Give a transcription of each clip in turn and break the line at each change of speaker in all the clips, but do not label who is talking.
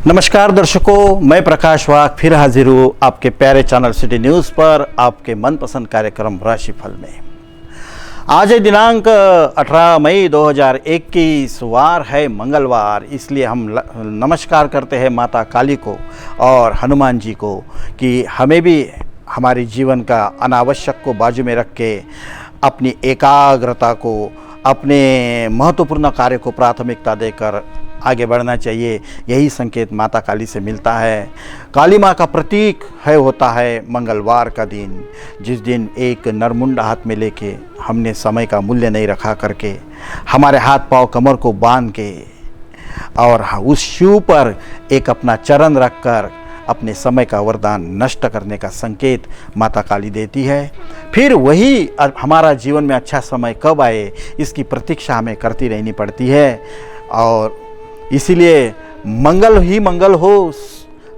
नमस्कार दर्शकों, मैं प्रकाश वाघ फिर हाजिर हूँ आपके प्यारे चैनल सिटी न्यूज़ पर आपके मनपसंद कार्यक्रम राशिफल में। आज है दिनांक 18 मई 2021, वार है मंगलवार। इसलिए हम नमस्कार करते हैं माता काली को और हनुमान जी को कि हमें भी हमारे जीवन का अनावश्यक को बाजू में रख के अपनी एकाग्रता को, अपने महत्वपूर्ण कार्य को प्राथमिकता देकर आगे बढ़ना चाहिए। यही संकेत माता काली से मिलता है। काली माँ का प्रतीक होता है मंगलवार का दिन, जिस दिन एक नरमुंडा हाथ में लेके हमने समय का मूल्य नहीं रखा करके हमारे हाथ पाँव कमर को बांध के और उस शिव पर एक अपना चरण रखकर अपने समय का वरदान नष्ट करने का संकेत माता काली देती है। फिर वही हमारा जीवन में अच्छा समय कब आए, इसकी प्रतीक्षा हमें करती रहनी पड़ती है। और इसीलिए मंगल ही मंगल हो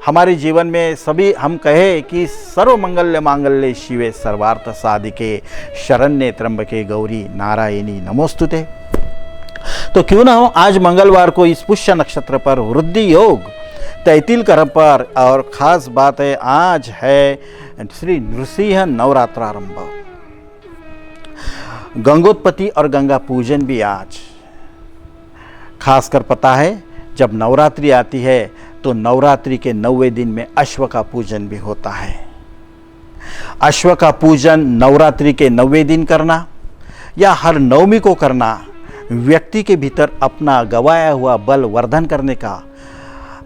हमारे जीवन में। सभी हम कहे कि सर्व मंगल्य मांगल्ये शिवे सर्वार्थ साधिके शरण्ये त्र्यंबके गौरी नारायणी नमोस्तुते। तो क्यों ना हो आज मंगलवार को इस पुष्य नक्षत्र पर वृद्धि योग तैतिल कर्म पर, और ख़ास बात है आज है श्री नृसिंह नवरात्रारंभ, गंगोत्पत्ति और गंगा पूजन भी आज। खासकर पता है जब नवरात्रि आती है तो नवरात्रि के 9वें दिन में अश्व का पूजन भी होता है। अश्व का पूजन नवरात्रि के 9वें दिन करना या हर नवमी को करना व्यक्ति के भीतर अपना गवाया हुआ बल वर्धन करने का,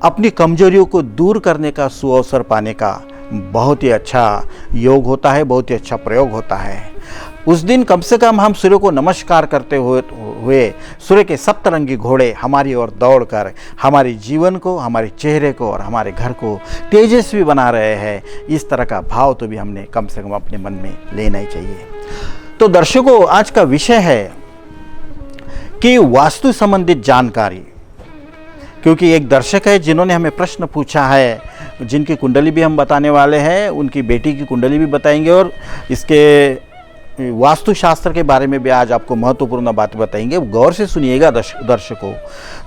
अपनी कमजोरियों को दूर करने का सुअवसर पाने का बहुत ही अच्छा योग होता है, बहुत ही अच्छा प्रयोग होता है। उस दिन कम से कम हम सूर्य को नमस्कार करते हुए सूर्य के सप्तरंगी घोड़े हमारी ओर दौड़कर हमारे जीवन को, हमारे चेहरे को और हमारे घर को तेजस्वी बना रहे हैं। इस तरह का भाव तो भी हमने कम से कम अपने मन में लेना ही चाहिए। तो दर्शकों, आज का विषय है कि वास्तु संबंधित जानकारी, क्योंकि एक दर्शक है जिन्होंने हमें प्रश्न पूछा है, जिनकी कुंडली भी हम बताने वाले हैं, उनकी बेटी की कुंडली भी बताएंगे और इसके वास्तुशास्त्र के बारे में भी आज आपको महत्वपूर्ण बात बताएंगे। गौर से सुनिएगा दर्शकों।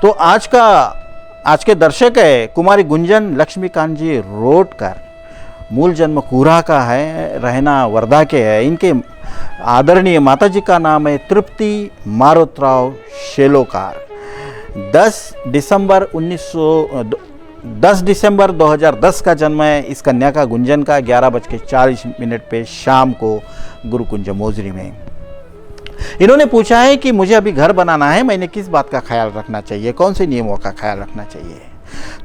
तो आज के दर्शक है कुमारी गुंजन लक्ष्मीकांत जी रोडकर, मूल जन्म कूरा का है, रहना वर्धा के है। इनके आदरणीय माता जी का नाम है तृप्ति मारुतराव शेलोकार। 10 दिसंबर 2010 का जन्म है इस कन्या का, गुंजन का, 11:40 पे शाम को गुरुकुंज मोजरी में। इन्होंने पूछा है कि मुझे अभी घर बनाना है, मैंने किस बात का ख्याल रखना चाहिए, कौन से नियमों का ख्याल रखना चाहिए।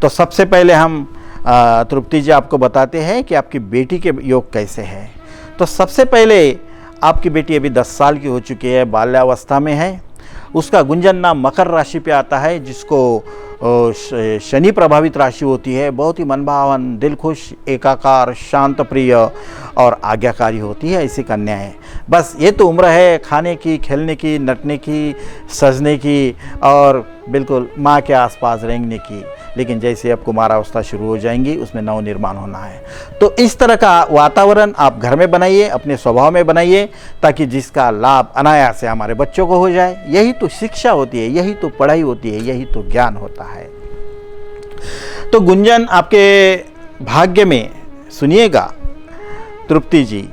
तो सबसे पहले हम तृप्ति जी आपको बताते हैं कि आपकी बेटी के योग कैसे है। तो सबसे पहले आपकी बेटी अभी 10 साल की हो चुकी है, बाल्यावस्था में है। उसका गुंजन नाम मकर राशि पे आता है, जिसको शनि प्रभावित राशि होती है। बहुत ही मनभावन, दिलखुश, एकाकार, शांत प्रिय और आज्ञाकारी होती है, ऐसी कन्या है। बस ये तो उम्र है खाने की, खेलने की, नटने की, सजने की और बिल्कुल माँ के आसपास रेंगने की। लेकिन जैसे अब कुमारावस्था शुरू हो जाएंगी उसमें नवनिर्माण होना है। तो इस तरह का वातावरण आप घर में बनाइए, अपने स्वभाव में बनाइए, ताकि जिसका लाभ अनायास से हमारे बच्चों को हो जाए। यही तो शिक्षा होती है, यही तो पढ़ाई होती है, यही तो ज्ञान होता है। तो गुंजन आपके भाग्य में सुनिएगा तृप्ति जी,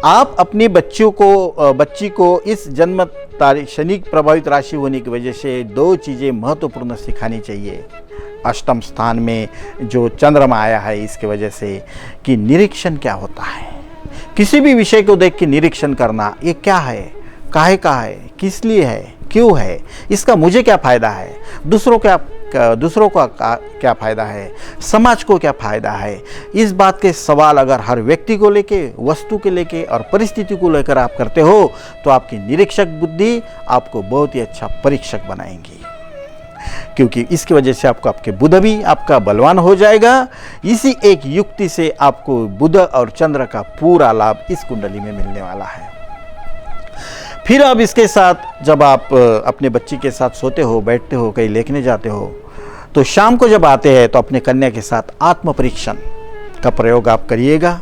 आप अपनी बच्ची को इस जन्म तारीख शनि प्रभावित राशि होने की वजह से 2 चीज़ें महत्वपूर्ण सिखानी चाहिए। अष्टम स्थान में जो चंद्रमा आया है इसके वजह से कि निरीक्षण क्या होता है। किसी भी विषय को देख के निरीक्षण करना, ये क्या है, काहे का है, किस लिए है, क्यों है, इसका मुझे क्या फ़ायदा है, दूसरों का क्या फ़ायदा है, समाज को क्या फ़ायदा है। इस बात के सवाल अगर हर व्यक्ति को लेके, वस्तु के लेके और परिस्थिति को लेकर आप करते हो तो आपकी निरीक्षक बुद्धि आपको बहुत ही अच्छा परीक्षक बनाएंगी, क्योंकि इसकी वजह से आपके बुध भी आपका बलवान हो जाएगा। इसी एक युक्ति से आपको बुध और चंद्र का पूरा लाभ इस कुंडली में मिलने वाला है। फिर अब इसके साथ जब आप अपने बच्ची के साथ सोते हो, बैठते हो, कहीं लेखने जाते हो, तो शाम को जब आते हैं तो अपने कन्या के साथ आत्म परीक्षण का प्रयोग आप करिएगा।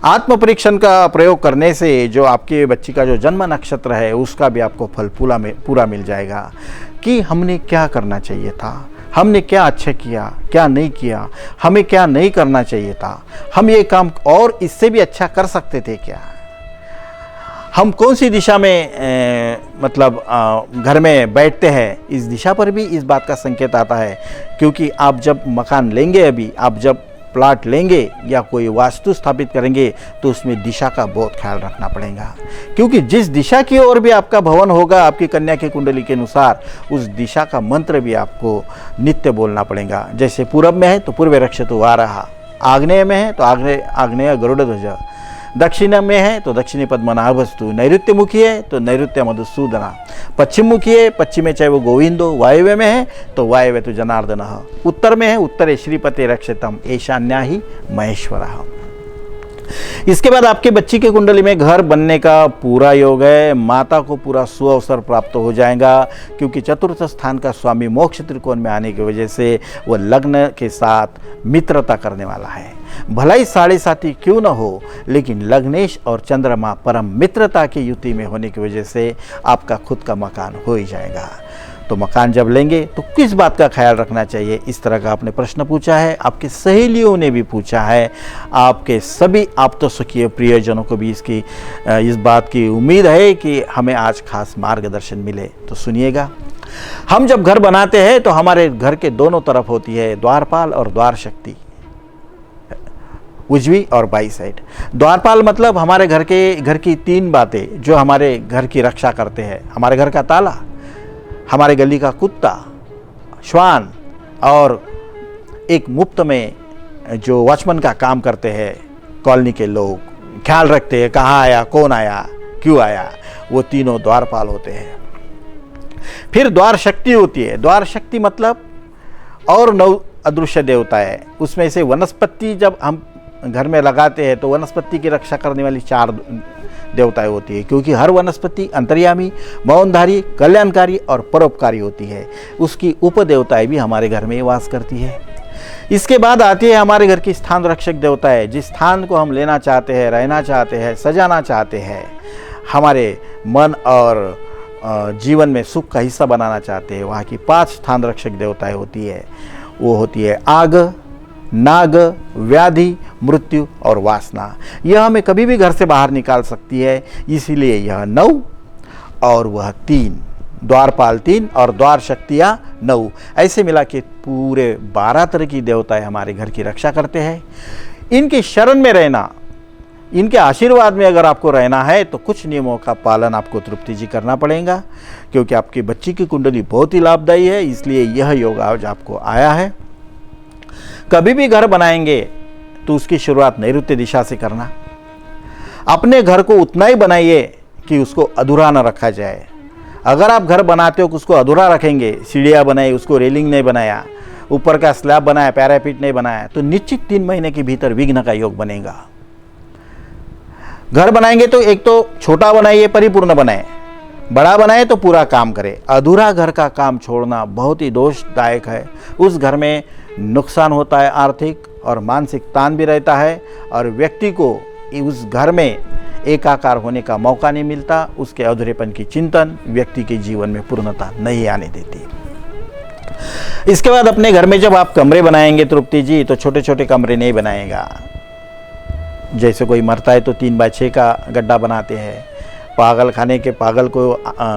आत्म परीक्षण का प्रयोग करने से जो आपके बच्ची का जो जन्म नक्षत्र है उसका भी आपको फल पूरा मिल जाएगा कि हमने क्या करना चाहिए था, हमने क्या अच्छा किया, क्या नहीं किया, हमें क्या नहीं करना चाहिए था, हम ये काम और इससे भी अच्छा कर सकते थे क्या, हम कौन सी दिशा में घर में बैठते हैं, इस दिशा पर भी इस बात का संकेत आता है। क्योंकि आप जब मकान लेंगे, अभी आप जब प्लाट लेंगे या कोई वास्तु स्थापित करेंगे तो उसमें दिशा का बहुत ख्याल रखना पड़ेगा। क्योंकि जिस दिशा की ओर भी आपका भवन होगा आपकी कन्या की कुंडली के अनुसार, उस दिशा का मंत्र भी आपको नित्य बोलना पड़ेगा। जैसे पूरब में है तो पूर्व रक्षतु वाराह, आग्नेय में है तो आग्नेय गरुड़ ध्वज, दक्षिण में है तो दक्षिणी पद्मनाभस्तु, नैऋत्य मुखी है तो नैऋत्य मधुसूदना, पश्चिम मुखी है पश्चिमे चाहे वो गोविंदो, वायव्य में है तो वायव्य तो जनार्दन, उत्तर में है उत्तरे श्रीपते रक्षतम, ईशान्या ही महेश्वरः। इसके बाद आपके बच्ची के कुंडली में घर बनने का पूरा योग है। माता को पूरा सुअवसर प्राप्त हो जाएगा, क्योंकि चतुर्थ स्थान का स्वामी मोक्ष त्रिकोण में आने की वजह से वह लग्न के साथ मित्रता करने वाला है। भला ही साढ़े साथी क्यों न हो, लेकिन लग्नेश और चंद्रमा परम मित्रता की युति में होने की वजह से आपका खुद का मकान हो ही जाएगा। तो मकान जब लेंगे तो किस बात का ख्याल रखना चाहिए, इस तरह का आपने प्रश्न पूछा है। आपकी सहेलियों ने भी पूछा है, आपके सभी आप्तसखीय प्रियजनों को भी इस बात की उम्मीद है कि हमें आज खास मार्गदर्शन मिले। तो सुनिएगा, हम जब घर बनाते हैं तो हमारे घर के दोनों तरफ होती है द्वारपाल और द्वार शक्ति, उजवी और बाई साइड। द्वारपाल मतलब हमारे घर की तीन बातें जो हमारे घर की रक्षा करते हैं। हमारे घर का ताला, हमारे गली का कुत्ता, श्वान, और एक मुफ्त में जो वॉचमैन का काम करते हैं कॉलोनी के लोग, ख्याल रखते हैं कहाँ आया, कौन आया, क्यों आया, वो तीनों द्वारपाल होते हैं। फिर द्वार शक्ति होती है। द्वार शक्ति मतलब और 9 अदृश्य देवता है। उसमें से वनस्पति जब हम घर में लगाते हैं तो वनस्पति की रक्षा करने वाली 4 देवताएं होती है, क्योंकि हर वनस्पति अंतर्यामी, मौनधारी, कल्याणकारी और परोपकारी होती है। उसकी उपदेवताएं भी हमारे घर में वास करती है। इसके बाद आती है हमारे घर की स्थान रक्षक देवताएं। जिस स्थान को हम लेना चाहते हैं, रहना चाहते हैं, सजाना चाहते हैं, हमारे मन और जीवन में सुख का हिस्सा बनाना चाहते हैं, वहाँ की 5 स्थान रक्षक देवताएं होती है। वो होती है आग, नाग, व्याधि, मृत्यु और वासना। यह हमें कभी भी घर से बाहर निकाल सकती है, इसीलिए यह 9 और वह 3, द्वारपाल 3 और द्वार शक्तियाँ 9, ऐसे मिला के पूरे 12 तरह की देवताएं हमारे घर की रक्षा करते हैं। इनकी शरण में रहना, इनके आशीर्वाद में अगर आपको रहना है तो कुछ नियमों का पालन आपको तृप्ति जी करना पड़ेगा, क्योंकि आपकी बच्ची की कुंडली बहुत ही लाभदायी है, इसलिए यह योग आज आपको आया है। कभी भी घर बनाएंगे तो उसकी शुरुआत नैऋत्य दिशा से करना। अपने घर को उतना ही बनाइए कि उसको अधूरा न रखा जाए। अगर आप घर बनाते हो कि उसको अधूरा रखेंगे, सीढ़ियाँ बनाई, उसको रेलिंग नहीं बनाया, ऊपर का स्लैब बनाया, पैरापीट नहीं बनाया, तो निश्चित 3 महीने के भीतर विघ्न का योग बनेगा। घर बनाएंगे तो एक तो छोटा बनाइए, परिपूर्ण बनाए, बड़ा बनाए तो पूरा काम करे। अधूरा घर का काम छोड़ना बहुत ही दोषदायक है। उस घर में नुकसान होता है, आर्थिक और मानसिक तान भी रहता है, और व्यक्ति को उस घर में एकाकार होने का मौका नहीं मिलता। उसके अधूरेपन की चिंतन व्यक्ति के जीवन में पूर्णता नहीं आने देती। इसके बाद अपने घर में जब आप कमरे बनाएंगे तृप्ति जी, तो छोटे छोटे कमरे नहीं बनाएगा। जैसे कोई मरता है तो 3x6 का गड्ढा बनाते हैं, पागल खाने के पागल को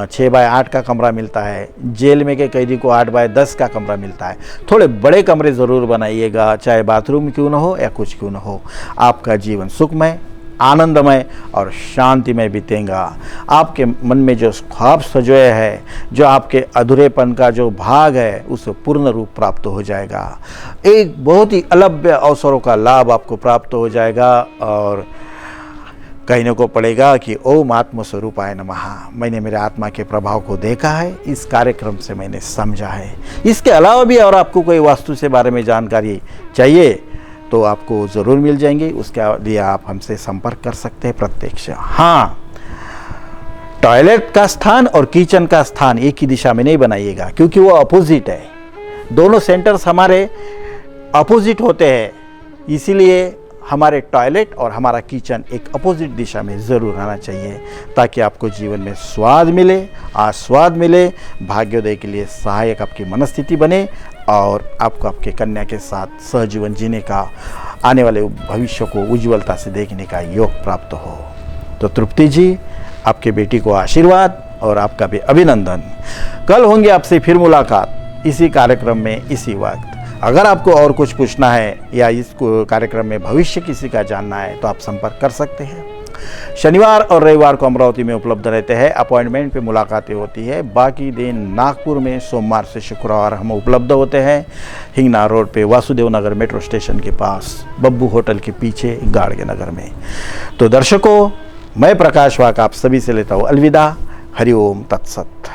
6x8 का कमरा मिलता है, जेल में के कैदी को 8x10 का कमरा मिलता है। थोड़े बड़े कमरे ज़रूर बनाइएगा, चाहे बाथरूम क्यों न हो या कुछ क्यों न हो। आपका जीवन सुखमय, आनंदमय और शांतिमय बीतेगा। आपके मन में जो ख्वाब सजोए है, जो आपके अधूरेपन का जो भाग है, उसे पूर्ण रूप प्राप्त हो जाएगा। एक बहुत ही अलभ्य अवसरों का लाभ आपको प्राप्त हो जाएगा, और कहने को पड़ेगा कि ओम आत्म स्वरूपाय नमः। मैंने मेरे आत्मा के प्रभाव को देखा है, इस कार्यक्रम से मैंने समझा है। इसके अलावा भी और आपको कोई वास्तु से बारे में जानकारी चाहिए तो आपको ज़रूर मिल जाएंगे। उसके लिए आप हमसे संपर्क कर सकते हैं प्रत्यक्ष। हाँ, टॉयलेट का स्थान और किचन का स्थान एक ही दिशा में नहीं बनाइएगा, क्योंकि वो अपोजिट है। दोनों सेंटर्स हमारे अपोजिट होते हैं, इसीलिए हमारे टॉयलेट और हमारा किचन एक अपोजिट दिशा में ज़रूर आना चाहिए, ताकि आपको जीवन में स्वाद मिले, आस्वाद मिले, भाग्योदय के लिए सहायक आपकी मनस्थिति बने और आपको आपके कन्या के साथ सहजीवन जीने का, आने वाले भविष्य को उज्ज्वलता से देखने का योग प्राप्त हो। तो तृप्ति जी, आपके बेटी को आशीर्वाद और आपका भी अभिनंदन। कल होंगे आपसे फिर मुलाकात इसी कार्यक्रम में इसी वक्त। अगर आपको और कुछ पूछना है या इस कार्यक्रम में भविष्य किसी का जानना है तो आप संपर्क कर सकते हैं। शनिवार और रविवार को अमरावती में उपलब्ध रहते हैं, अपॉइंटमेंट पे मुलाकातें होती है। बाकी दिन नागपुर में सोमवार से शुक्रवार हम उपलब्ध होते हैं, हिंगना रोड पे वासुदेव नगर मेट्रो स्टेशन के पास, बब्बू होटल के पीछे, गाड़गे नगर में। तो दर्शकों, मैं प्रकाश वाक आप सभी से लेता हूँ अलविदा। हरिओम तत्सत।